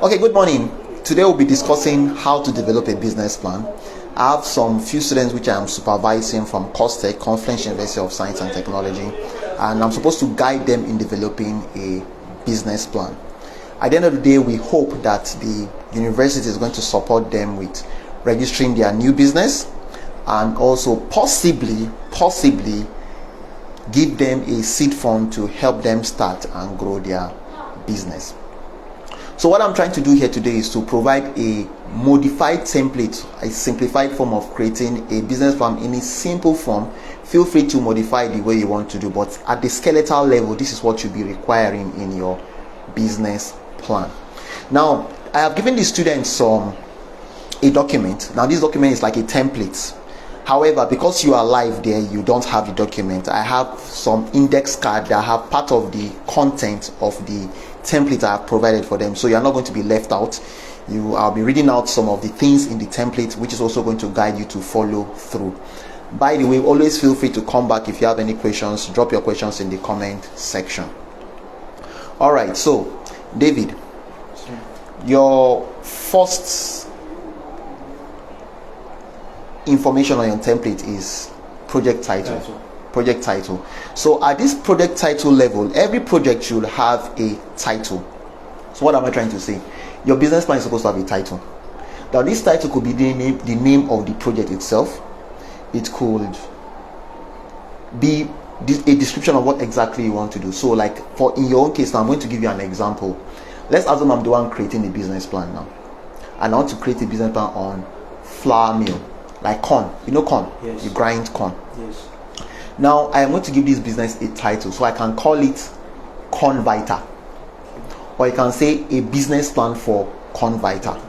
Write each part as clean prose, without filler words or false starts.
Okay, good morning. Today we'll be discussing how to develop a business plan. I have some few students which I am supervising from COSTECH, Conference University of Science and Technology, and I'm supposed to guide them in developing a business plan. At the end of the day, we hope that the university is going to support them with registering their new business and also possibly give them a seed fund to help them start and grow their business. So what I'm trying to do here today is to provide a modified template, a simplified form of creating a business plan in a simple form. Feel free to modify the way you want to do, but at the skeletal level, this is what you'll be requiring in your business plan. Now, I have given the students a document. Now, this document is like a template. However, because you are live there, you don't have the document. I have some index card that have part of the content of the template I have provided for them, so you are not going to be left out. I'll be reading out some of the things in the template, which is also going to guide you to follow through. By the way, always feel free to come back if you have any questions. Drop your questions in the comment section. All right, so David, your first information on your template is project title. Project title. So at this project title level, every project should have a title. So what am I trying to say? Your business plan is supposed to have a title. Now this title could be the name of the project itself. It could be a description of what exactly you want to do. So like in your own case, now I'm going to give you an example. Let's assume I'm the one creating the business plan now, and I want to create a business plan on flour mill, like corn. You know corn? Yes. You grind corn. Yes. Now I am going to give this business a title, so I can call it Conviter, or you can say a business plan for Conviter.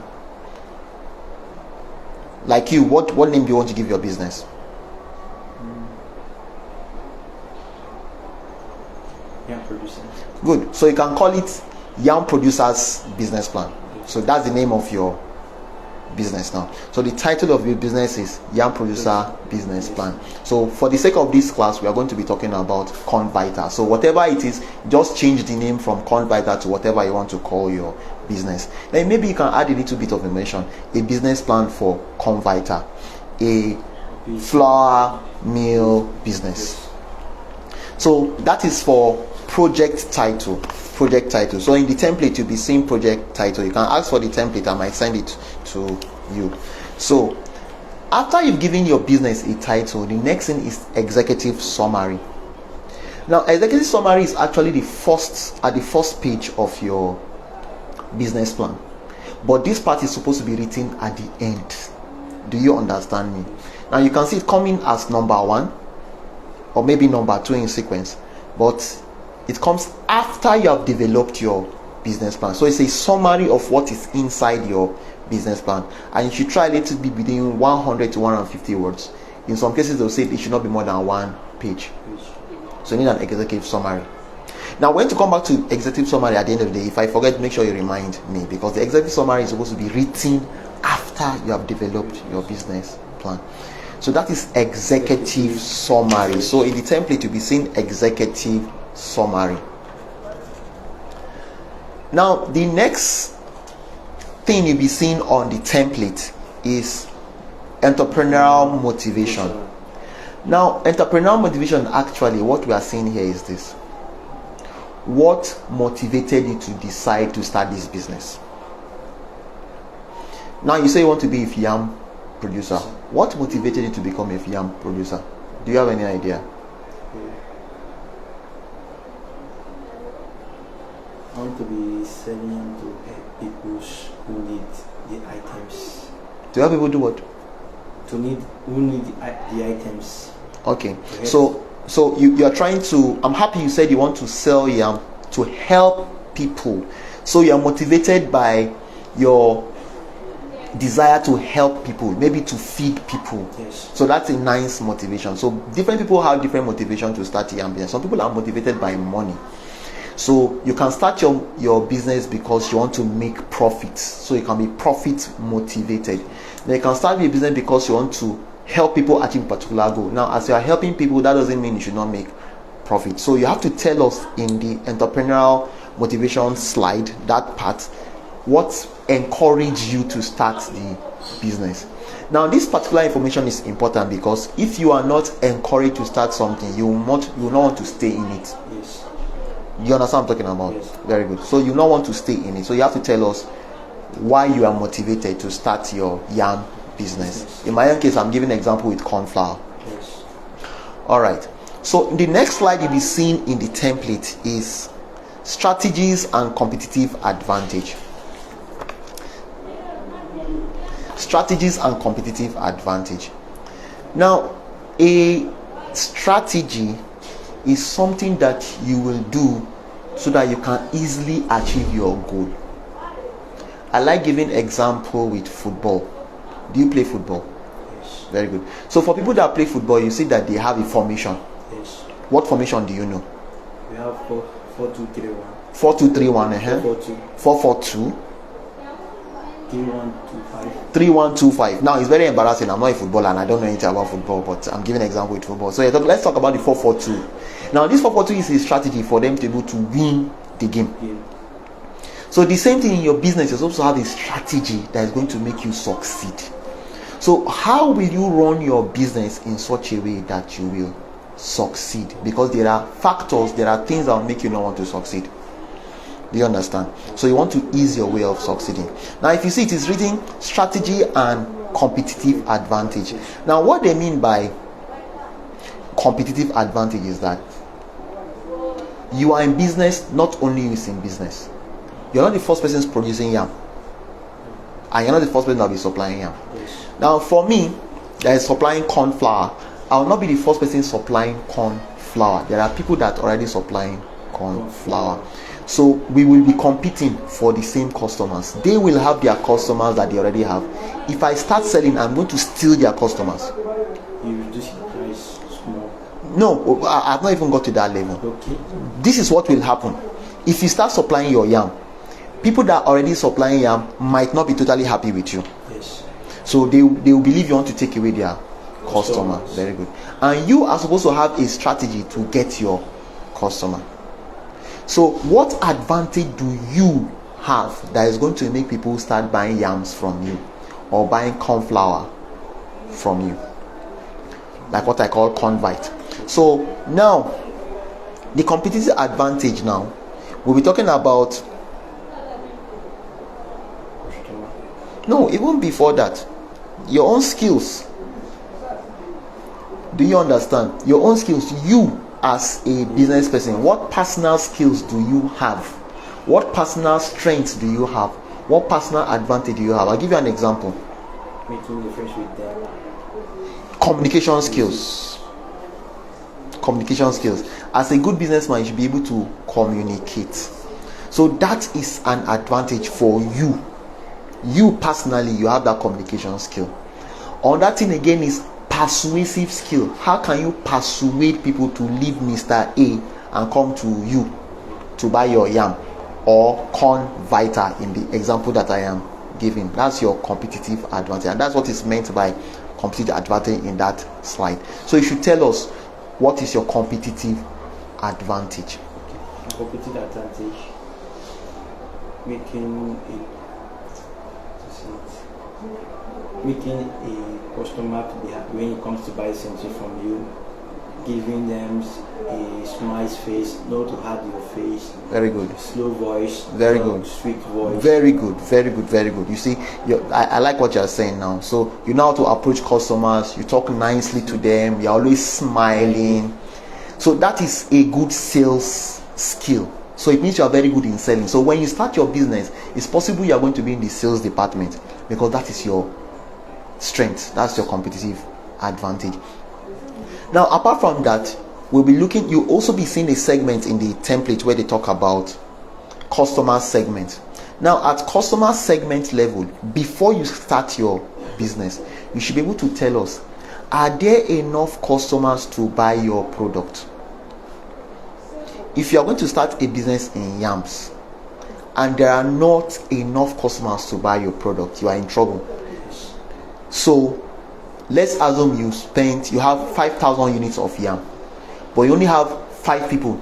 Like you, what name do you want to give your business? Young producer. Good. So you can call it Young Producers Business Plan. So that's the name of your business now. So the title of your business is Young Producer Business Plan. So for the sake of this class, we are going to be talking about Conviter. So whatever it is, just change the name from Conviter to whatever you want to call your business. Then maybe you can add a little bit of information. A business plan for Conviter, a flour mill business. So that is for project title. So in the template you'll be seeing project title. You can ask for the template, I might send it to you. So after you've given your business a title, the next thing is executive summary. Now executive summary is actually the first page of your business plan, but this part is supposed to be written at the end. Do you understand me? Now you can see it coming as number 1 or maybe number 2 in sequence, but it comes after you have developed your business plan. So it's a summary of what is inside your business plan, and you should try a little bit between 100 to 150 words. In some cases they'll say it should not be more than 1 page. So you need an executive summary. Now when to come back to executive summary at the end of the day, if I forget, make sure you remind me, because the executive summary is supposed to be written after you have developed your business plan. So that is executive summary. So in the template you'll be seeing executive summary. Now the next thing you'll be seeing on the template is entrepreneurial motivation. Now entrepreneurial motivation, actually what we are seeing here is this: what motivated you to decide to start this business? Now you say you want to be a yam producer. What motivated you to become a yam producer? Do you have any idea? I want to be selling to people who need the items. Do you have people do what? Who need the items. Okay. So you are trying to, I'm happy you said you want to sell yam to help people. So you are motivated by your desire to help people, maybe to feed people. Yes. So that's a nice motivation. So different people have different motivation to start yam business. Some people are motivated by money. So you can start your business because you want to make profits. So you can be profit motivated. Then you can start your business because you want to help people achieve a particular goal. Now, as you are helping people, that doesn't mean you should not make profit. So you have to tell us in the entrepreneurial motivation slide, that part, what encouraged you to start the business. Now, this particular information is important because if you are not encouraged to start something, you will not want to stay in it. Yes. You understand what I'm talking about? Yes. Very good. So you not want to stay in it. So you have to tell us why you are motivated to start your yam business. In my own case, I'm giving an example with corn flour. Yes. All right. So the next slide you'll be seeing in the template is strategies and competitive advantage. Strategies and competitive advantage. Now, a strategy is something that you will do so that you can easily achieve your goal. I like giving example with football. Do you play football? Yes. Very good. So for people that play football, you see that they have a formation. Yes. What formation do you know? We have 4-2-3-1. 4-2-3-1. 4-4-2. 4-4-2. 3-1-2-5. 3-1-2-5. Now it's very embarrassing. I'm not a footballer and I don't know anything about football, but I'm giving an example with football. So let's talk about the 4-4-2. Now this 4-4-2 is a strategy for them to be able to win the game. Yeah. So the same thing in your business, you also have a strategy that is going to make you succeed. So how will you run your business in such a way that you will succeed? Because there are factors, there are things that will make you not want to succeed. Do you understand? So you want to ease your way of succeeding. Now if you see, it is written strategy and competitive advantage. Now what they mean by competitive advantage is that you are in business, not only you is in business. You're not the first person producing yam, and you're not the first person that will be supplying yam. Yes. Now for me that is supplying corn flour, I will not be the first person supplying corn flour. There are people that are already supplying corn flour. So we will be competing for the same customers. They will have their customers that they already have. If I start selling, I'm going to steal their customers. You reduce the price small. No, I've not even got to that level. Okay. This is what will happen. If you start supplying your yam, people that are already supplying yam might not be totally happy with you. Yes. So they will believe you want to take away their customer. Very good. And you are supposed to have a strategy to get your customer. So what advantage do you have that is going to make people start buying yams from you or buying corn flour from you? Like what I call convite. So now the competitive advantage, now we'll be talking about, no, even before that, your own skills. Do you understand? Your own skills. You as a business person, what personal skills do you have? What personal strengths do you have? What personal advantage do you have? I'll give you an example. Making difference with them. Communication skills. Communication skills. As a good businessman, you should be able to communicate. So that is an advantage for you. You personally, you have that communication skill. Another thing again is persuasive skill. How can you persuade people to leave Mr. A and come to you to buy your yam or corn vita in the example that I am giving? That's your competitive advantage, and that's what is meant by competitive advantage in that slide. So you should tell us, what is your competitive advantage? Okay. Competitive advantage, making a customer to be happy when he comes to buy something from you, giving them a smile face, not to hug your face. Very good. Slow voice. Very good. Sweet voice. Very good. Very good. Very good. You see, I like what you're saying now. So you know how to approach customers. You talk nicely to them. You're always smiling. So that is a good sales skill. So it means you are very good in selling. So when you start your business, it's possible you are going to be in the sales department because that is your strength. That's your competitive advantage. Now apart from that, we'll be looking, you'll also be seeing a segment in the template where they talk about customer segment. Now at customer segment level, before you start your business, you should be able to tell us, are there enough customers to buy your product? If you are going to start a business in yams and there are not enough customers to buy your product, you are in trouble. So let's assume you have 5,000 units of yam, but you only have 5 people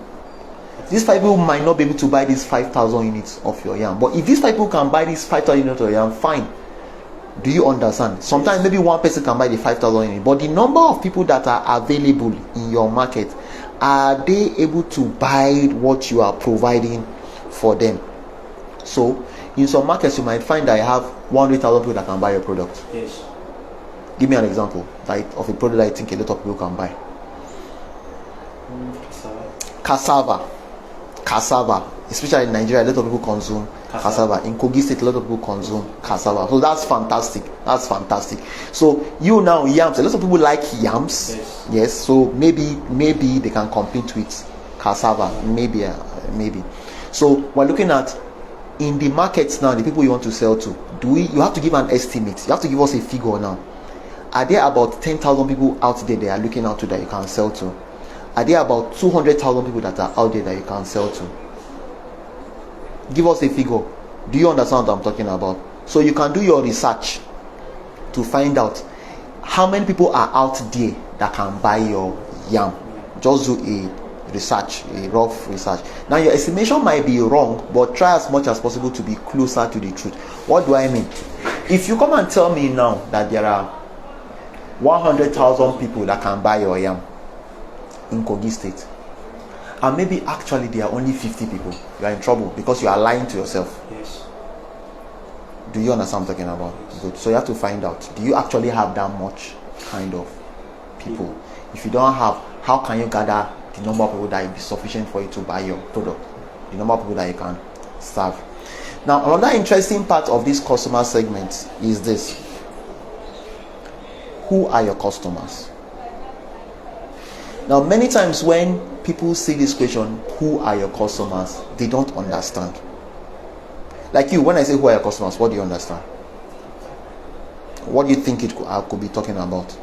these 5 people might not be able to buy these 5,000 units of your yam. But if these 5 people can buy these 5,000 units of your yam, fine. Do you understand? Sometimes maybe one person can buy the 5,000 units, but the number of people that are available in your market, are they able to buy what you are providing for them? So in some markets you might find that you have 100,000 people that can buy your product. Yes. Give me an example of a product that I think a lot of people can buy. Cassava, especially in Nigeria, a lot of people consume cassava. In Kogi State, a lot of people consume cassava. So that's fantastic. So you now yams, a lot of people like yams. Yes. So maybe they can compete with cassava. Maybe. So we're looking at in the markets now, the people you want to sell to. You have to give an estimate. You have to give us a figure now. Are there about 10,000 people out there that are looking out to that you can sell to? Are there about 200,000 people that are out there that you can sell to? Give us a figure. Do you understand what I'm talking about? So you can do your research to find out how many people are out there that can buy your yam. Just do a rough research. Now your estimation might be wrong, but try as much as possible to be closer to the truth. What do I mean? If you come and tell me now that there are 100,000 people that can buy your yam in Kogi State, and maybe actually there are only 50 people, you are in trouble because you are lying to yourself. Yes. Do you understand what I'm talking about? Yes. Good. So you have to find out, do you actually have that much kind of people? If you don't have, how can you gather the number of people that will be sufficient for you to buy your product, the number of people that you can serve? Now another interesting part of this customer segment is this: who are your customers? Now many times when people see this question, who are your customers, they don't understand. Like you, when I say who are your customers, what do you understand? What do you think I could be talking about?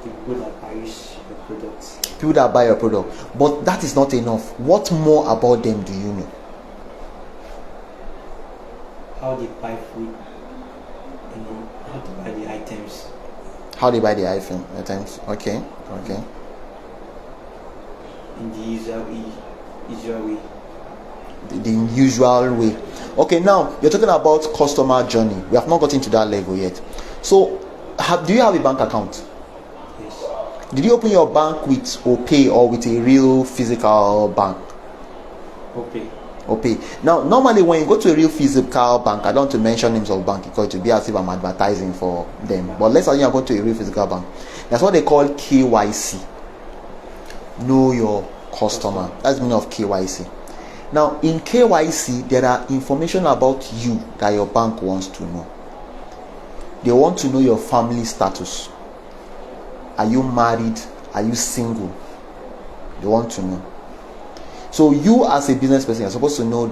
People that buy your products. People that buy your product. But that is not enough. What more about them do you know? How they buy food, how to buy the items. How they buy the items. Okay. In the usual way. The usual way. Okay, now you're talking about customer journey. We have not got into that level yet. So, do you have a bank account? Yes. Did you open your bank with OPay or with a real physical bank? OPay. Now, normally when you go to a real physical bank, I don't want to mention names of bank because it will be as if I'm advertising for them. But let's say you're going to a real physical bank. That's what they call KYC. Know your customer. That's the meaning of KYC. Now, in KYC, there are information about you that your bank wants to know. They want to know your family status. Are you married? Are you single? They want to know. So you as a business person are supposed to know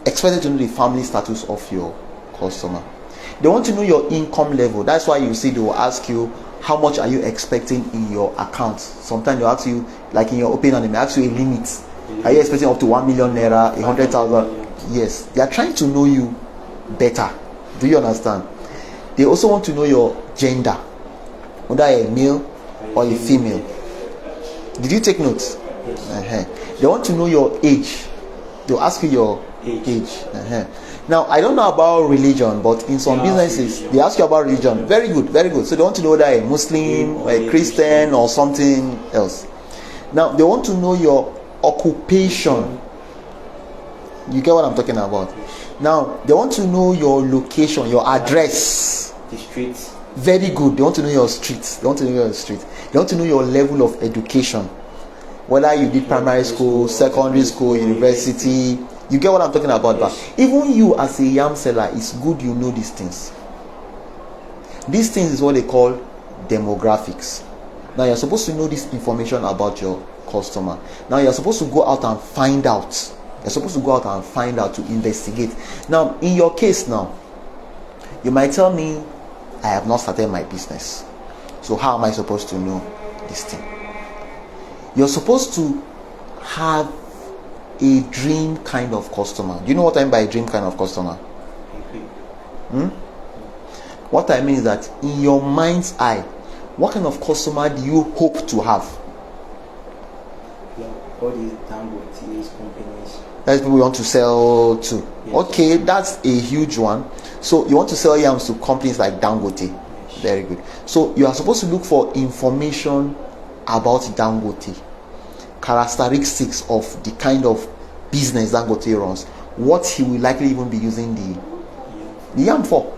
expected to know the family status of your customer. They want to know your income level. That's why you see they will ask you, how much are you expecting in your account? Sometimes they'll ask you, like in your open, and they may ask you a limit. Are you expecting up to 1 million naira, 100,000? Yes, they are trying to know you better. Do you understand? They also want to know your gender, whether a male or a female. Did you take notes? Yes. They want to know your age. They'll ask you your age. Now, I don't know about religion, but in some businesses, they ask you about religion. Very good. So they want to know whether a Muslim or a Christian or something else. Now, they want to know your occupation. You get what I'm talking about? Now, they want to know your location, your address. The streets. Very good. They want to know your streets. They want to know your level of education. Whether you did primary school, secondary school, university. You get what I'm talking about? Yes. But even you as a yam seller, it's good you know these things. These things is what they call demographics. Now you're supposed to know this information about your customer. Now you're supposed to go out and find out. To investigate. Now in your case now, you might tell me, I have not started my business. So how am I supposed to know this thing? You're supposed to have a dream kind of customer. Do you know what I mean by a dream kind of customer? What I mean is that in your mind's eye, what kind of customer do you hope to have? all these Dangote's companies. That's people you want to sell to. Yes. Okay, that's a huge one. So you want to sell yams to companies like Dangote. Yes. Very good. So you are supposed to look for information about Dangote, characteristics of the kind of business Dangote runs, what he will likely even be using the yam for.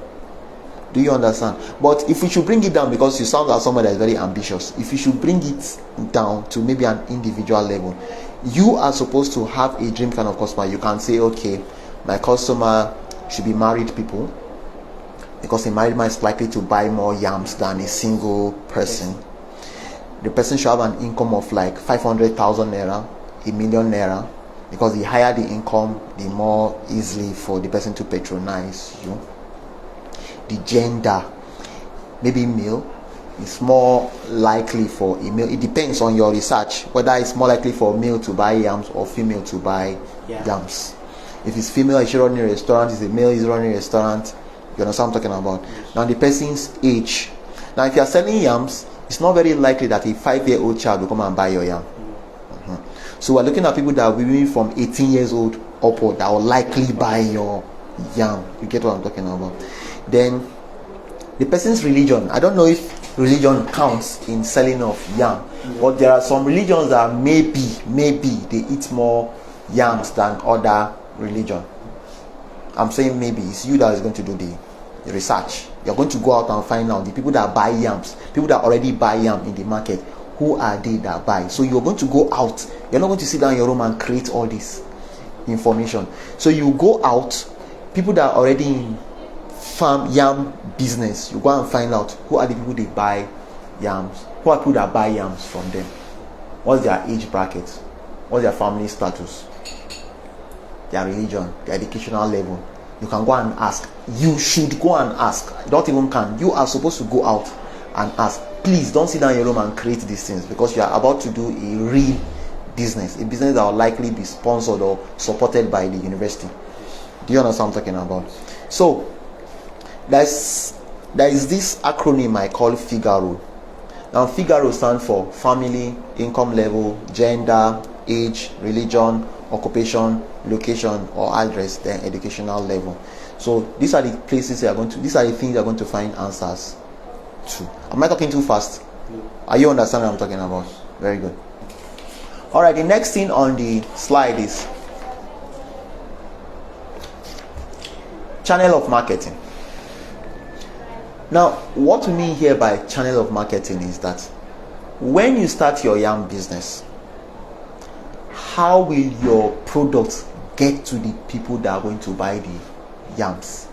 Do you understand? But if we should bring it down, because you sound like someone that is very ambitious, if you should bring it down to maybe an individual level, you are supposed to have a dream kind of customer. You can say, okay, my customer should be married people, because a married man is likely to buy more yams than a single person. The person should have an income of like 500,000 naira, a million naira, because the higher the income, the more easily for the person to patronize you. The gender, maybe male, is more likely for a male. It depends on your research whether it's more likely for male to buy yams or female to buy yams. If it's female, is she running a restaurant? If it's a male, is running a restaurant? You understand what I'm talking about? Yes. Now the person's age. Now if you are selling yams, it's not very likely that a 5-year-old child will come and buy your yam. So we're looking at people that are maybe from 18 years old upward that will likely buy your yam. You get what I'm talking about? Then the person's religion. I don't know if religion counts in selling of yam, but there are some religions that maybe they eat more yams than other religion. I'm saying maybe. It's you that is going to do the research. You're going to go out and find out the people that buy yams, people that already buy yam in the market. Who are they that buy? So you're going to go out. You're not going to sit down in your room and create all this information. So you go out, people that are already in farm yam business, you go and find out who are the people that buy yams, who are people that buy yams from them, what's their age bracket, what's their family status, their religion, their educational level. You can go and ask. You should go and ask. Don't even can. You are supposed to go out and ask. Please don't sit down in your room and create these things, because you are about to do a real business, a business that will likely be sponsored or supported by the university. Do you understand what I'm talking about? So there is this acronym I call Figaro. Now Figaro stands for family, income level, gender, age, religion, occupation, location or address, then educational level. So these are the places these are the things you're going to find answers to. Am I talking too fast? Are you understanding what I'm talking about? Very good. Alright, the next thing on the slide is channel of marketing. Now, what we mean here by channel of marketing is that when you start your yam business, how will your products get to the people that are going to buy the yams?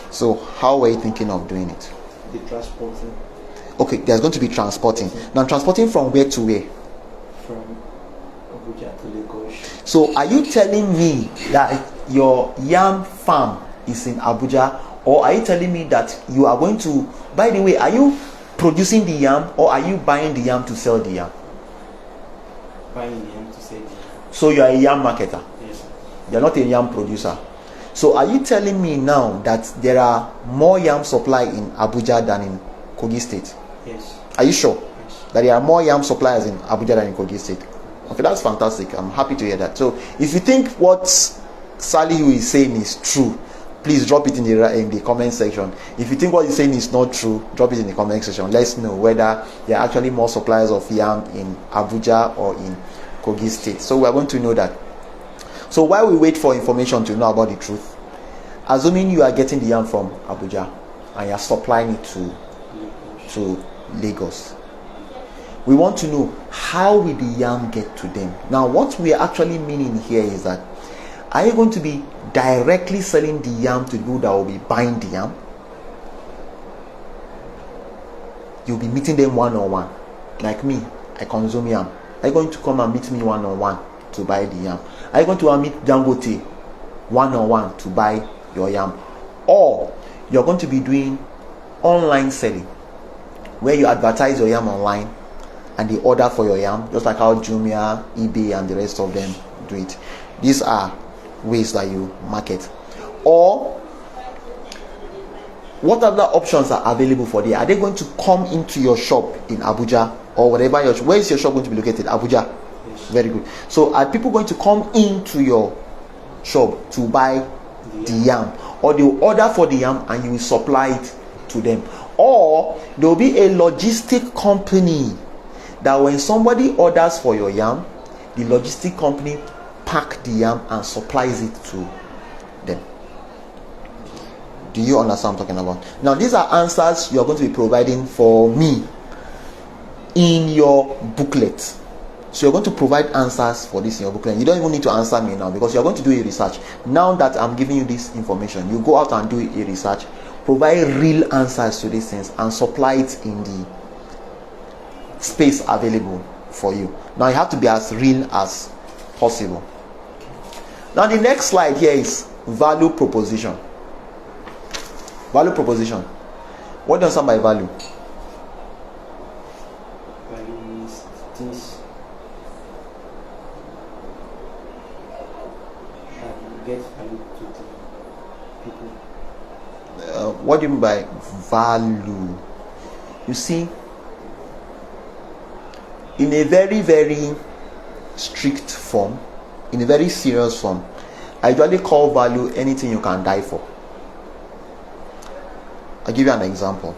So how are you thinking of doing it? The transporting. Okay, there's going to be transporting. Now transporting from where to where? From Abuja to Lagos. So are you telling me that your yam farm is in Abuja, or are you telling me that you are going to, by the way, are you producing the yam or are you buying the yam to sell the yam? Buying the yam to sell the yam. So you are a yam marketer? Yes, sir. You're not a yam producer. So are you telling me now that there are more yam supply in Abuja than in Kogi State? Yes. Are you sure? Yes. That there are more yam suppliers in Abuja than in Kogi State? Okay, that's fantastic. I'm happy to hear that. So if you think what Salihu is saying is true, please drop it in the comment section. If you think what he's saying is not true, drop it in the comment section. Let's know whether there are actually more suppliers of yam in Abuja or in Kogi State. So we're going to know that. So while we wait for information to know about the truth, assuming you are getting the yam from Abuja and you are supplying it to Lagos, we want to know how will the yam get to them. Now what we are actually meaning here is that, are you going to be directly selling the yam to the people that will be buying the yam? You'll be meeting them one-on-one. Like me, I consume yam. Are you going to come and meet me one-on-one to buy the yam? Are you going to meet Dangote one-on-one to buy your yam? Or you're going to be doing online selling, where you advertise your yam online and they order for your yam, just like how Jumia, eBay and the rest of them do it. These are ways that you market. Or what other options are available for them? Are they going to come into your shop in Abuja or whatever where is your shop going to be located? Abuja. Yes. Very good. So are people going to come into your shop to buy the yam, or they will order for the yam and you will supply it to them, or there will be a logistic company that when somebody orders for your yam, the logistic company pack the yam and supplies it to them? Do you understand what I'm talking about? Now these are answers you are going to be providing for me in your booklet. So you're going to provide answers for this in your booklet. You don't even need to answer me now, because you're going to do a research. Now that I'm giving you this information, you go out and do a research, provide real answers to these things, and supply it in the space available for you. Now you have to be as real as possible. Now the next slide here is value proposition. Value proposition. What do you understand by value? Value is things that get value to the people. What do you mean by value? You see, in a very, very strict form, in a very serious form, I usually call value anything you can die for. I'll give you an example.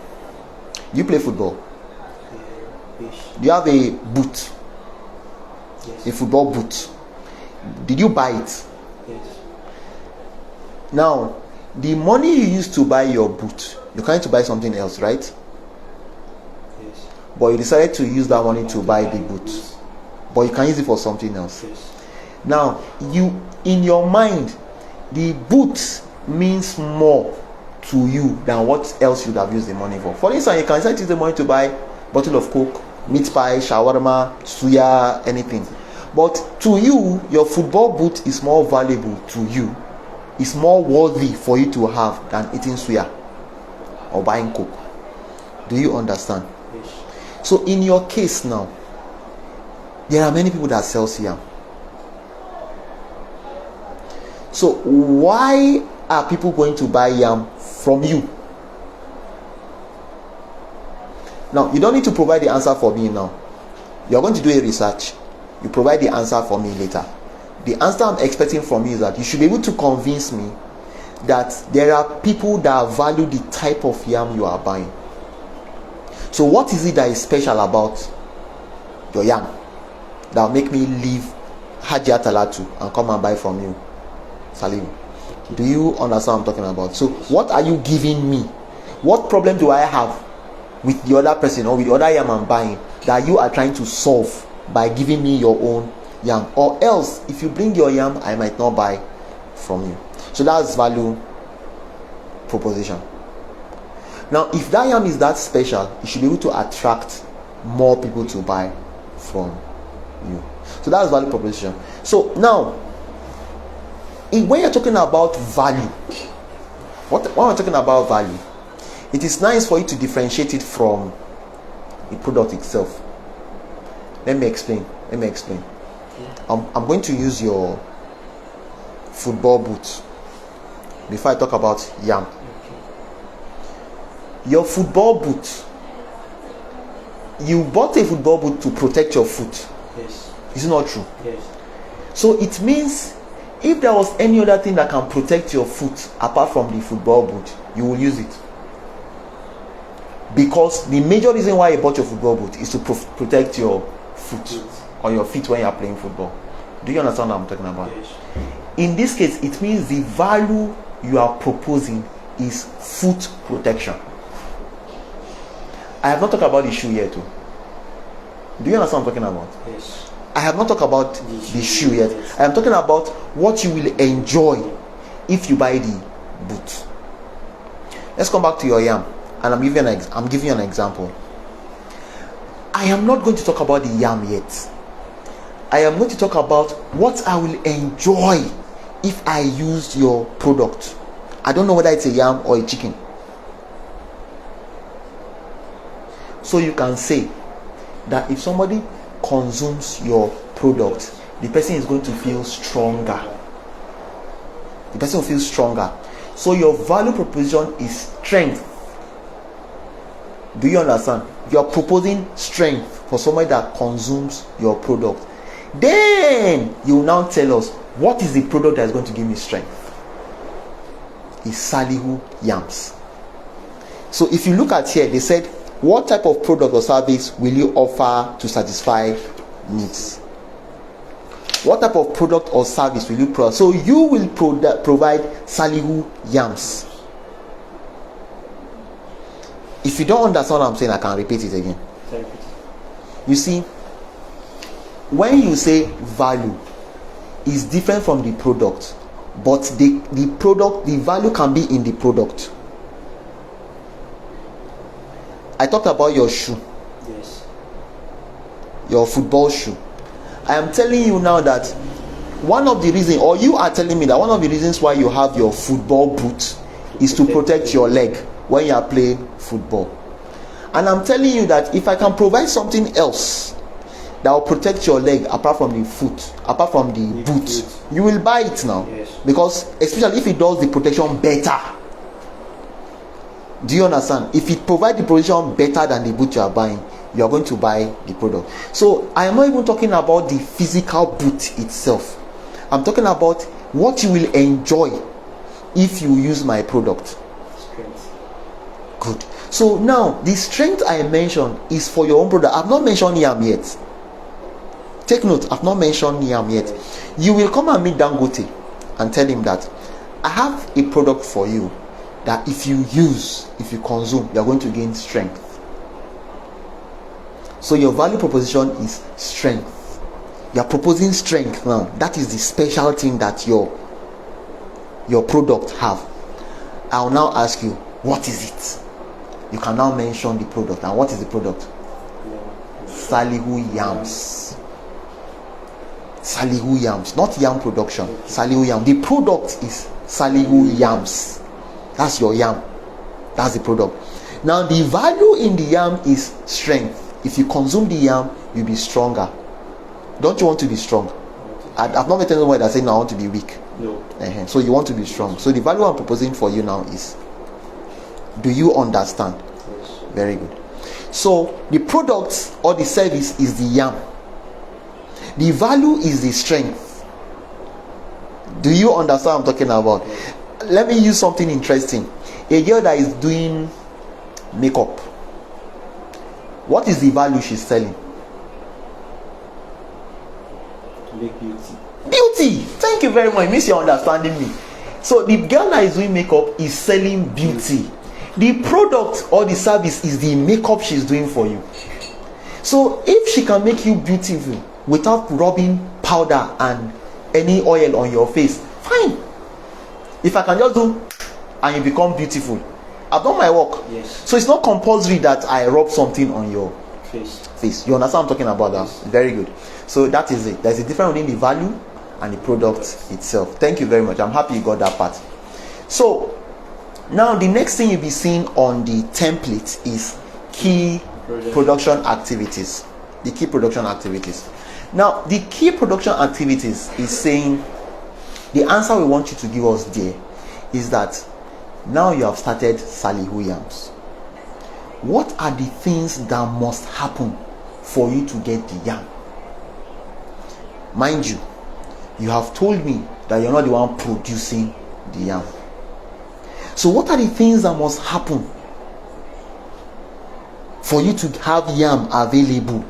You play football. Yes. Do you have a boot? Yes. A football boot. Did you buy it? Yes. Now, the money you used to buy your boot, you're trying to buy something else, right? Yes. But you decided to use that money to buy the boot. But you can use it for something else. Yes. Now, you, in your mind, the boot means more to you than what else you'd have used the money for. For instance, you can decide to use the money to buy a bottle of Coke, meat pie, shawarma, suya, anything. But to you, your football boot is more valuable to you. It's more worthy for you to have than eating suya or buying Coke. Do you understand? Yes. So in your case now, there are many people that sell yam. So why are people going to buy yam from you? Now, you don't need to provide the answer for me now. You're going to do a research. You provide the answer for me later. The answer I'm expecting from you is that you should be able to convince me that there are people that value the type of yam you are buying. So what is it that is special about your yam that will make me leave Hajia Talatu and come and buy from you, Salim? Do you understand what I'm talking about? So what are you giving me? What problem do I have with the other person or with the other yam I'm buying that you are trying to solve by giving me your own yam? Or else, if you bring your yam, I might not buy from you. So that's value proposition. Now, if that yam is that special, you should be able to attract more people to buy from you. So that's value proposition. So now, when you're talking about value, when we're talking about value, it is nice for you to differentiate it from the product itself. Let me explain. I'm going to use your football boot before I talk about yam. Your football boot, you bought a football boot to protect your foot. Yes. Is it not true? Yes. So it means if there was any other thing that can protect your foot apart from the football boot, you will use it. Because the major reason why you bought your football boot is to protect your foot or your feet when you are playing football. Do you understand what I'm talking about? Yes. In this case, it means the value you are proposing is foot protection. I have not talked about the shoe yet too. Do you understand what I'm talking about? Yes. I have not talked about the shoe yet. Yes. I am talking about what you will enjoy if you buy the boot. Let's come back to your yam, and I'm giving you an example. I am not going to talk about the yam yet. I am going to talk about what I will enjoy if I use your product. I don't know whether it's a yam or a chicken. So you can say that if somebody consumes your product, the person is going to feel stronger. The person will feel stronger. So your value proposition is strength. Do you understand? You are proposing strength for somebody that consumes your product. Then you will now tell us what is the product that is going to give me strength. Is Salihu yams. So if you look at here, they said, what type of product or service will you offer to satisfy needs? What type of product or service will you provide? So you will provide Salihu yams. If you don't understand what I'm saying, I can repeat it again. You see, when you say value, is different from the product, but the product, the value can be in the product. I talked about your shoe. Yes. Your football shoe. I am telling you now that one of the reasons, or you are telling me that one of the reasons why you have your football boot is to protect your leg when you are playing football. And I'm telling you that if I can provide something else that will protect your leg apart from the foot, apart from the boot, you will buy it now. Yes. Because especially if it does the protection better. Do you understand? If it provides the protection better than the boot you are buying, you are going to buy the product. So I am not even talking about the physical boot itself. I'm talking about what you will enjoy if you use my product. Strength. Good. So now the strength I mentioned is for your own product. I've not mentioned yam yet. Take note, I've not mentioned yam yet. You will come and meet Dangote and tell him that I have a product for you that if you use, if you consume, you are going to gain strength. So your value proposition is strength. You are proposing strength now. That is the special thing that your product have. I'll now ask you, what is it? You can now mention the product. And what is the product? Salihu yams. Salihu yams, not yam production. Salihu yam. The product is Salihu yams. That's your yam. That's the product. Now the value in the yam is strength. If you consume the yam, you'll be stronger. Don't you want to be strong? I've not met anyone that saying, no, I want to be weak. No. So you want to be strong. So the value I'm proposing for you now is, do you understand? Yes. Very good. So the product or the service is the yam. The value is the strength. Do you understand what I'm talking about? Yes. Let me use something interesting. A girl that is doing makeup, what is the value she's selling? To make beauty. Beauty. Thank you very much. Miss, you're understanding me. So the girl that is doing makeup is selling beauty. The product or the service is the makeup she's doing for you. So if she can make you beautiful without rubbing powder and any oil on your face, fine. If I can just do and you become beautiful, I've done my work. Yes. So it's not compulsory that I rub something on your face. You understand what I'm talking about? That? Yes. Very good. So that is it. There's a difference between the value and the product itself. Thank you very much. I'm happy you got that part. So now the next thing you'll be seeing on the template is key production activities. The key production activities. Now the key production activities is saying, the answer we want you to give us there is that now you have started Salihu yams. What are the things that must happen for you to get the yam? Mind you, you have told me that you're not the one producing the yam. So what are the things that must happen for you to have yam available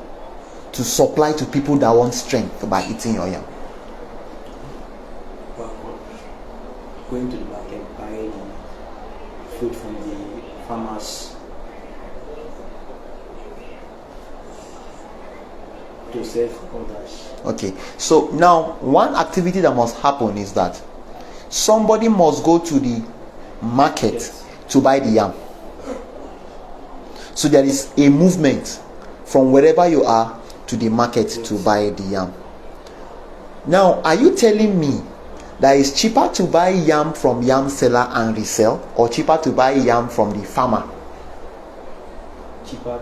to supply to people that want strength by eating your yam? Going to the market, buying food from the farmers to serve others. Okay, so now one activity that must happen is that somebody must go to the market, yes, to buy the yam. So there is a movement from wherever you are to the market, yes, to buy the yam. Now, are you telling me that it's cheaper to buy yam from yam seller and resell, or cheaper to buy yam from the farmer? Cheaper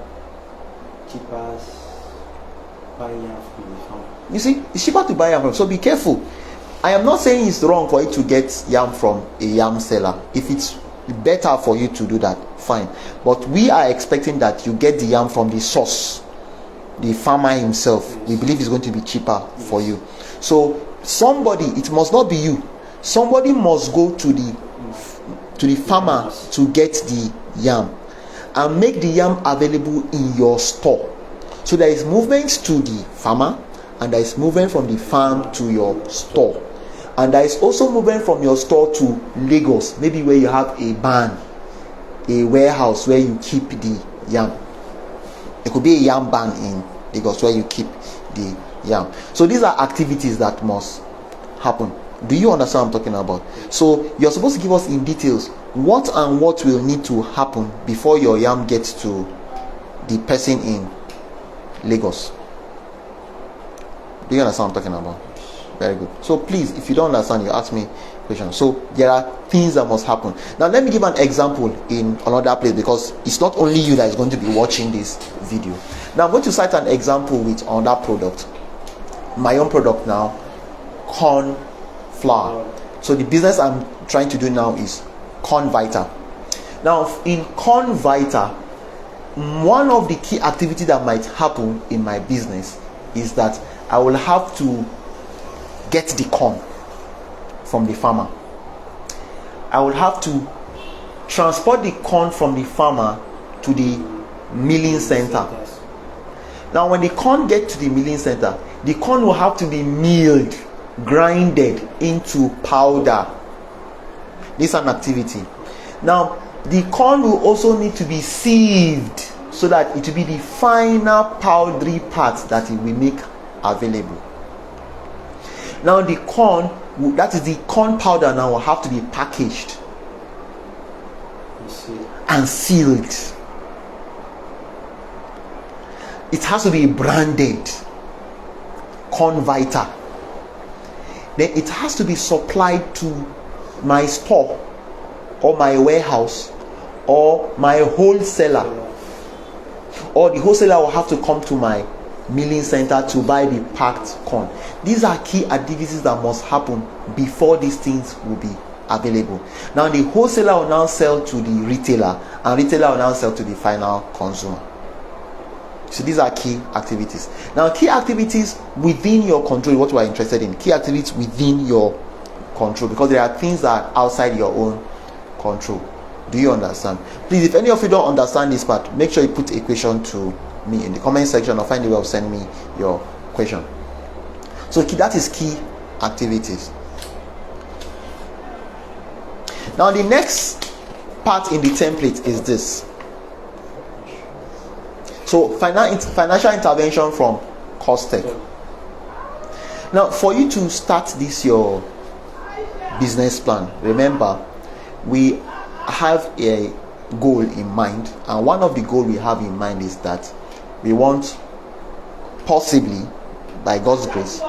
buy yam from the farmer. You see, it's cheaper to buy yam from. So be careful. I am not saying it's wrong for you to get yam from a yam seller. If it's better for you to do that, fine. But we are expecting that you get the yam from the source. the farmer himself, we believe it's going to be cheaper for you. So somebody, it must not be you, somebody must go to the farmer to get the yam and make the yam available in your store. So there is movement to the farmer, and there is movement from the farm to your store, and there is also movement from your store to Lagos, maybe where you have a barn, a warehouse where you keep the yam. It could be a yam barn in Lagos where you keep the yam. So these are activities that must happen. Do you understand what I'm talking about? So you're supposed to give us in details what and what will need to happen before your yam gets to the person in Lagos. Do you understand what I'm talking about? Very good. So please, if you don't understand, you ask me questions. So there are things that must happen. Now let me give an example in another place, because it's not only you that is going to be watching this video. Now I'm going to cite an example with another product, my own product now, corn flour. So the business I'm trying to do now is Corn Vita. Now in Corn Vita, one of the key activities that might happen in my business is that I will have to get the corn from the farmer. I will have to transport the corn from the farmer to the milling center. Now when the corn gets to the milling center, the corn will have to be milled, grinded into powder. This is an activity. Now the corn will also need to be sieved so that it will be the final powdery part that it will make available. Now the corn, that is the corn powder, now will have to be packaged and sealed. It has to be branded Corn Vita. Then it has to be supplied to my store or my warehouse or my wholesaler, or the wholesaler will have to come to my milling center to buy the packed corn. These are key activities that must happen before these things will be available. Now the wholesaler will now sell to the retailer, and retailer will now sell to the final consumer. So these are key activities. Now key activities within your control, what we are interested in, key activities within your control, because there are things that are outside your own control. Do you understand? Please, if any of you don't understand this part, make sure you put a question to me in the comment section, or find a way of sending me your question. So that is key activities. Now the next part in the template is this. So financial intervention from Costech. Now for you to start this your business plan, remember we have a goal in mind, and one of the goals we have in mind is that we want, possibly by God's grace,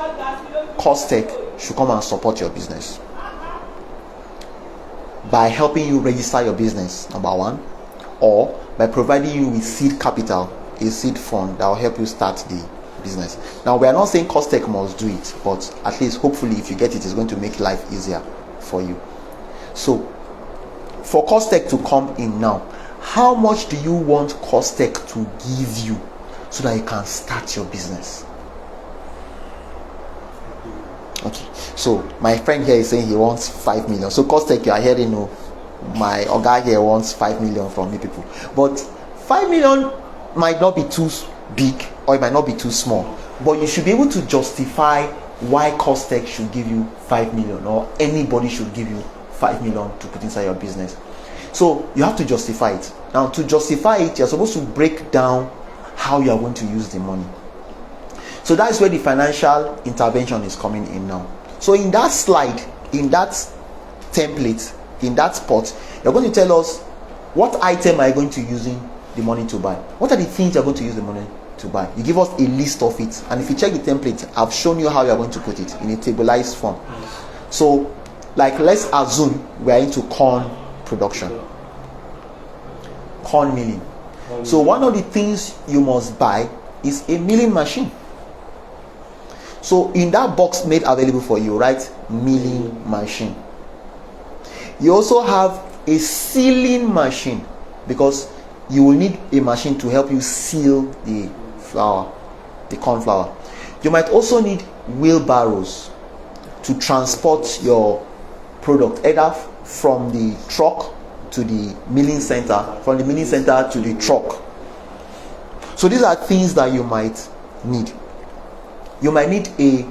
Costech should come and support your business by helping you register your business, number one, or by providing you with seed capital, a seed fund that will help you start the business. Now we are not saying Costech must do it, but at least hopefully if you get it, it's going to make life easier for you. So for Costech to come in now, how much do you want Costech to give you so that you can start your business? Okay, so my friend here is saying he wants 5 million. So Costech, you are hearing, no, my guy here wants 5 million from me people. But 5 million might not be too big, or it might not be too small, but you should be able to justify why Costech should give you 5 million, or anybody should give you 5 million to put inside your business. So you have to justify it. Now to justify it, you're supposed to break down how you are going to use the money. So that's where the financial intervention is coming in now. So in that slide, in that template, in that spot, you're going to tell us what item are you going to be using the money to buy. What are the things you're going to use the money to buy? You give us a list of it, and if you check the template, I've shown you how you're going to put it in a tableized form. So like, let's assume we are into corn production, corn milling. So one of the things you must buy is a milling machine. So in that box made available for you, right, milling machine. You also have a sealing machine, because you will need a machine to help you seal the flour. the corn flour. You might also need wheelbarrows to transport your product, either from the truck to the milling center, from the milling center to the truck. So these are things that you might need. You might need a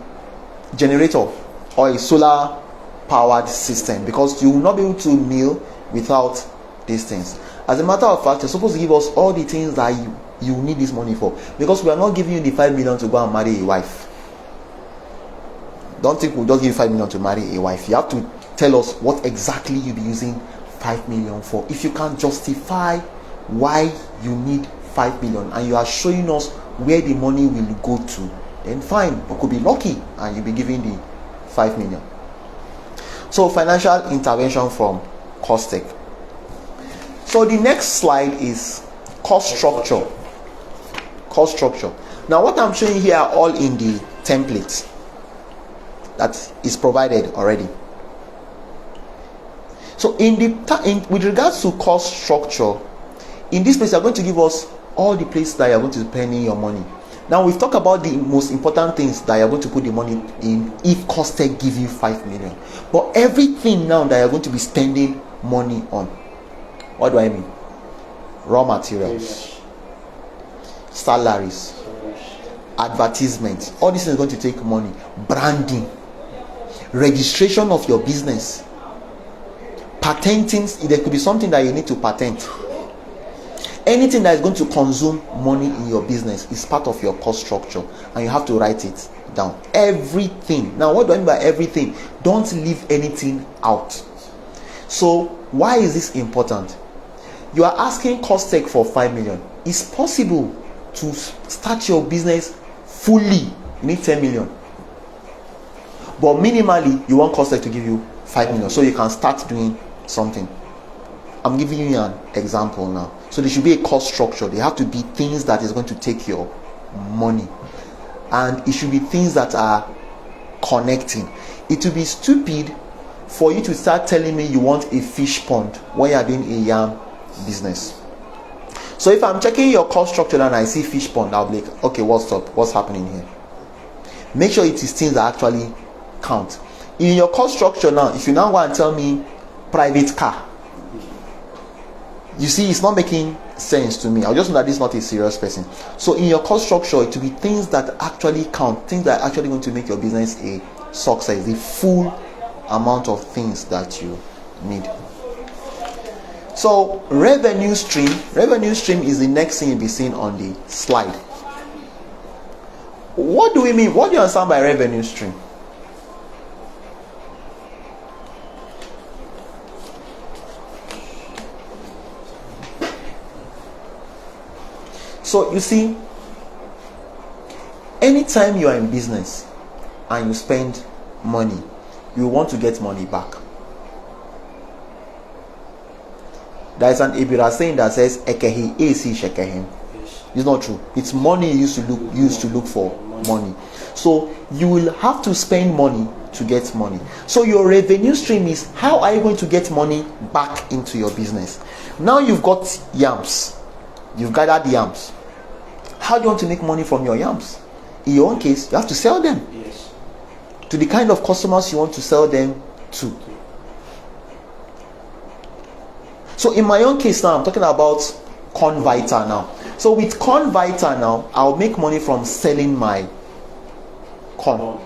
generator or a solar powered system, because you will not be able to mill without these things. As a matter of fact, you're supposed to give us all the things that you need this money for, because we are not giving you the 5 million to go and marry a wife. Don't think we'll just give you 5 million to marry a wife. You have to tell us what exactly you'll be using 5 million for. If you can justify why you need 5 million and you are showing us where the money will go to, then fine, you could be lucky and you'll be giving the 5 million. So financial intervention from Costech. So the next slide is cost structure. Cost structure. Now what I'm showing here are all in the templates that is provided already. So with regards to cost structure, in this place they are going to give us all the places that you are going to be spending your money. Now we've talked about the most important things that you're going to put the money in if Costech give you 5 million. But everything now that you're going to be spending money on, what do I mean? Raw materials, salaries, advertisements, all this is going to take money. Branding, registration of your business, patenting. There could be something that you need to patent. Anything that is going to consume money in your business is part of your cost structure, and you have to write it down. Everything. Now what do I mean by everything? Don't leave anything out. So why is this important? You are asking Costech for 5 million. It's possible to start your business fully. You need 10 million, but minimally you want Costech to give you 5 million so you can start doing something. I'm giving you an example now. So there should be a cost structure. There have to be things that is going to take your money, and it should be things that are connecting. It would be stupid for you to start telling me you want a fish pond when you are doing a yam business. So if I'm checking your cost structure and I see fish pond, I'll be like, okay, what's up? What's happening here? Make sure it is things that actually count. In your cost structure now, if you now want to tell me private car, you see, it's not making sense to me. I just know that this is not a serious person. So in your cost structure, it will be things that actually count, things that are actually going to make your business a success, the full amount of things that you need. So revenue stream is the next thing you'll be seeing on the slide. What do we mean? What do you understand by revenue stream? So you see, anytime you are in business and you spend money, you want to get money back. There is an Ibira saying that says Ekehi AC Shekehim. It's not true. It's money used to look for money. So you will have to spend money to get money. So your revenue stream is, how are you going to get money back into your business? Now you've got yams. You've gathered yams. How do you want to make money from your yams? In your own case, you have to sell them to the kind of customers you want to sell them to. So in my own case now, I'm talking about Conviter now. So with Conviter now, I'll make money from selling my corn,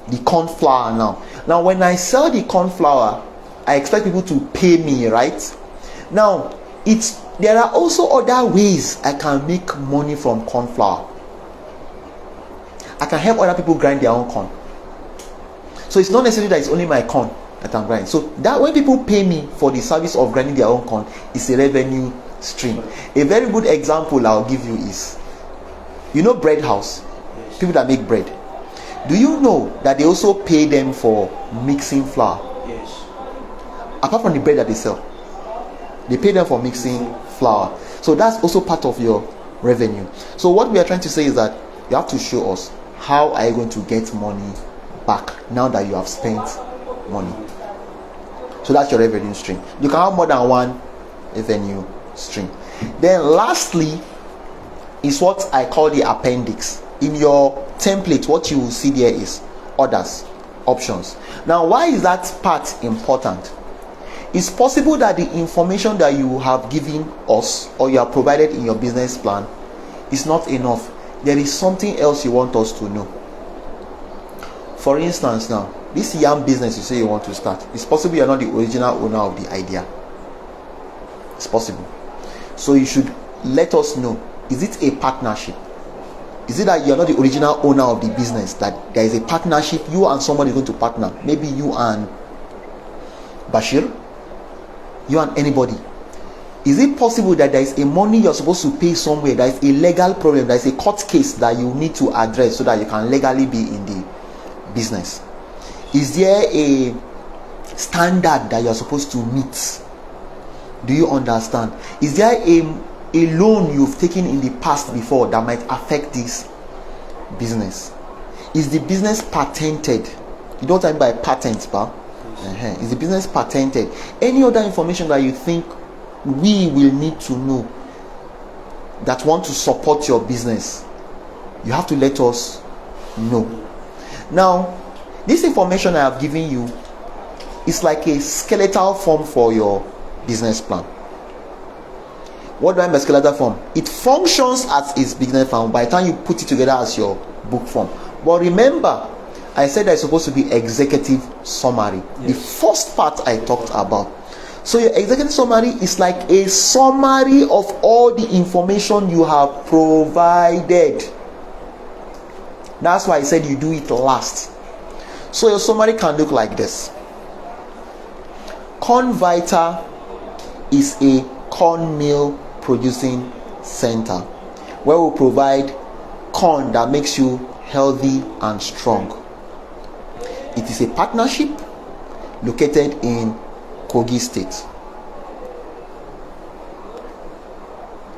the corn flour now. Now when I sell the corn flour, I expect people to pay me, right? Now there are also other ways I can make money from corn flour. I can help other people grind their own corn. So it's not necessarily that it's only my corn that I'm grinding. So that when people pay me for the service of grinding their own corn, it's a revenue stream. A very good example I'll give you is, you know, bread house, people that make bread. Do you know that they also pay them for mixing flour? Yes. Apart from the bread that they sell, they pay them for mixing flour. So that's also part of your revenue. So what we are trying to say is that you have to show us how are you going to get money back now that you have spent money. So that's your revenue stream. You can have more than one revenue stream. Then lastly is what I call the appendix. in your template, what you will see there is others, options. Now, why is that part important? It's possible that the information that you have given us or you have provided in your business plan is not enough. There is something else you want us to know. For instance, now, this yam business you say you want to start, it's possible you're not the original owner of the idea. It's possible. So you should let us know, is it a partnership? Is it that you're not the original owner of the business, that there is a partnership, you and somebody is going to partner? Maybe you and Bashir, you and anybody. Is it possible that there is a money you're supposed to pay somewhere, there is a legal problem, there is a court case that you need to address so that you can legally be in the business? Is there a standard that you're supposed to meet? Do you understand? Is there a loan you've taken in the past before that might affect this business? Is the business patented? You know what I mean by patent, pa? Is the business patented? Any other information that you think we will need to know that want to support your business, you have to let us know. Now, this information I have given you is like a skeletal form for your business plan. What do I mean by skeletal form? It functions as its business plan by the time you put it together as your book form. But remember, I said there's supposed to be executive summary. Yes. The first part I talked about. So your executive summary is like a summary of all the information you have provided. That's why I said you do it last. So your summary can look like this. Corn Vita is a corn meal producing center where we provide corn that makes you healthy and strong. It is a partnership located in Kogi State.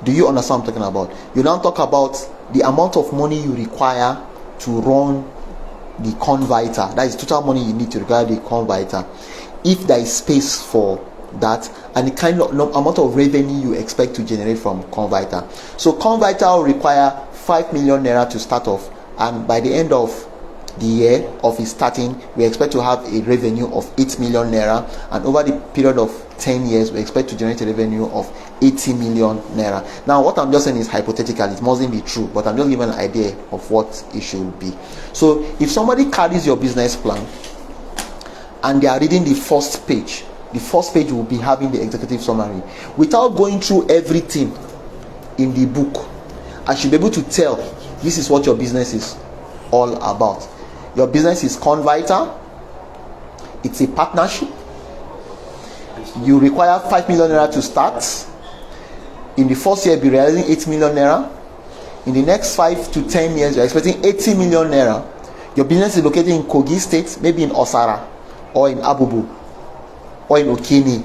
Do you understand what I'm talking about? You now talk about the amount of money you require to run the Corn Vita. That is total money you need to require the Corn Vita. If there is space for that, and the kind of amount of revenue you expect to generate from Corn Vita. So Corn Vita will require 5 million naira to start off, and by the end of the year of its starting, we expect to have a revenue of 8 million naira, and over the period of 10 years we expect to generate a revenue of 80 million naira. Now what I'm just saying is hypothetical, it mustn't be true, but I'm just giving an idea of what it should be. So if somebody carries your business plan and they are reading the first page will be having the executive summary. Without going through everything in the book, I should be able to tell this is what your business is all about. Your business is Corn Vita. It's a partnership. You require 5 million naira to start. In the first year, be realizing 8 million naira. In the next 5 to 10 years, you're expecting 80 million naira. Your business is located in Kogi State, maybe in Osara, or in Abubu, or in Okini.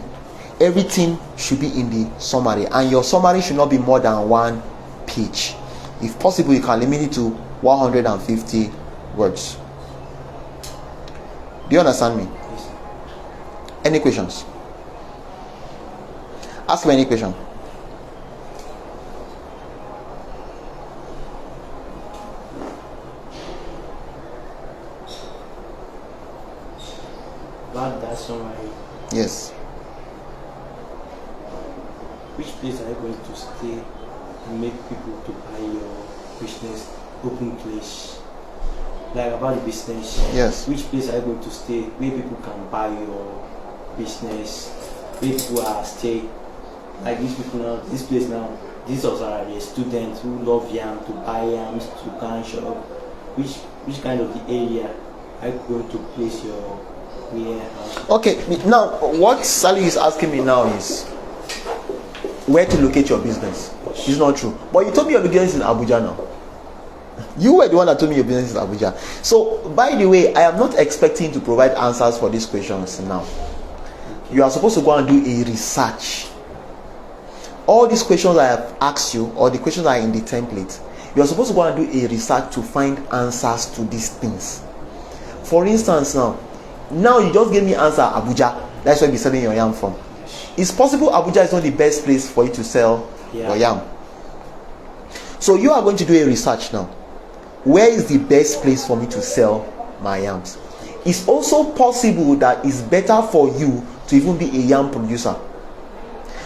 Everything should be in the summary, and your summary should not be more than 1 page. If possible, you can limit it to 150 words. Do you understand me? Yes. Any questions? Ask me any question. About that summary. Yes. Which place are you going to stay and make people to buy your business? Open place. Like about the business. Yes. Which place are you going to stay where people can buy your business? Where people are staying? Like these people now, this place now, these also are the students who love yam, to buy yams, to go and shop. Which kind of the area are you going to place your warehouse? Okay, now what Sally is asking me now is where to locate your business. It's not true. But you told me your business is in Abuja now. You were the one that told me your business is in Abuja. So, by the way, I am not expecting to provide answers for these questions now. You are supposed to go and do a research. All these questions I have asked you, or the questions are in the template, you are supposed to go and do a research to find answers to these things. For instance, now you just gave me answer Abuja. That's where you're selling your yam from. It's possible Abuja is not the best place for you to sell your yam. So you are going to do a research now. where is the best place for me to sell my yams? It's also possible that it's better for you to even be a yam producer.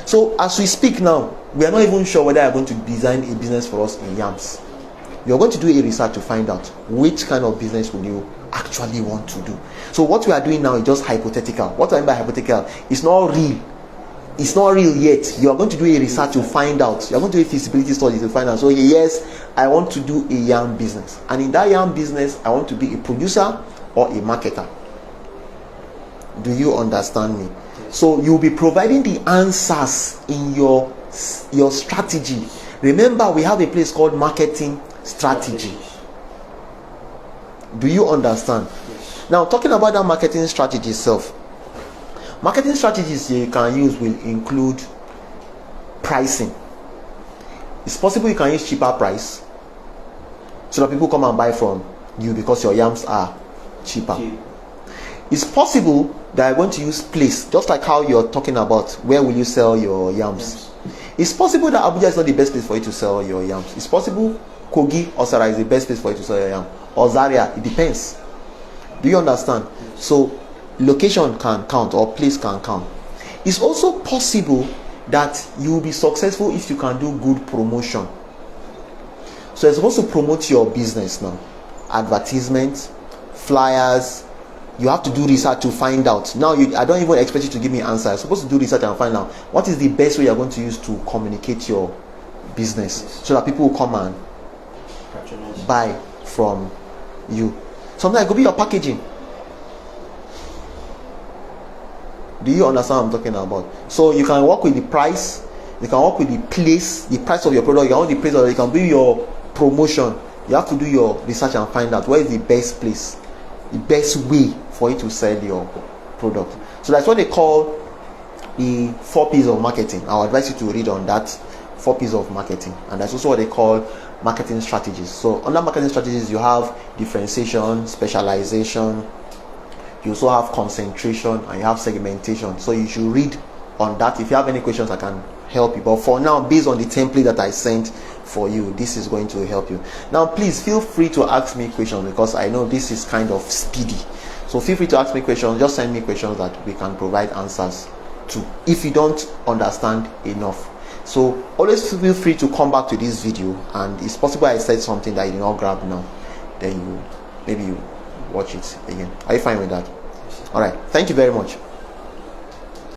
So as we speak now, we are not even sure whether I'm going to design a business for us in yams. You're going to do a research to find out which kind of business will you actually want to do. So what we are doing now is just hypothetical. What I mean by hypothetical, it's not real. It's not real yet. You are going to do a research to find out. You are going to do a feasibility study to find out. So yes, I want to do a yam business, and in that yam business, I want to be a producer or a marketer. Do you understand me? So you'll be providing the answers in your strategy. Remember, we have a place called marketing strategy. Do you understand? Yes. Now, talking about that marketing strategy itself, marketing strategies you can use will include pricing. It's possible you can use cheaper price so that people come and buy from you because your yams are cheaper. It's possible that you're going to use place, just like how you're talking about where will you sell your yams. It's possible that Abuja is not the best place for you to sell your yams. It's possible Kogi or Sara is the best place for you to sell your yam, or Zaria. It depends. Do you understand? So location can count, or place can count. It's also possible that you will be successful if you can do good promotion. So you're supposed to promote your business now. Advertisements, flyers. You have to do research to find out. Now, I don't even expect you to give me an answer. You're supposed to do research and find out what is the best way you're going to use to communicate your business, so that people will come and buy from you. Sometimes it could be your packaging. Do you understand what I'm talking about? So you can work with the price, you can work with the place, the price of your product, you can work with the place, or you can do your promotion. You have to do your research and find out where is the best place, the best way for you to sell your product. So that's what they call the 4 P's of marketing. I'll advise you to read on that 4 P's of marketing, and that's also what they call marketing strategies. So under marketing strategies, you have differentiation, specialization, you also have concentration, and you have segmentation. So you should read on that. If you have any questions, I can help you, but for now, based on the template that I sent for you, this is going to help you. Now please feel free to ask me questions, because I know this is kind of speedy. So feel free to ask me questions. Just send me questions that we can provide answers to if you don't understand enough. So always feel free to come back to this video, and it's possible I said something that you did not grab now, then maybe you watch it again. Are you fine with that? All right, thank you very much.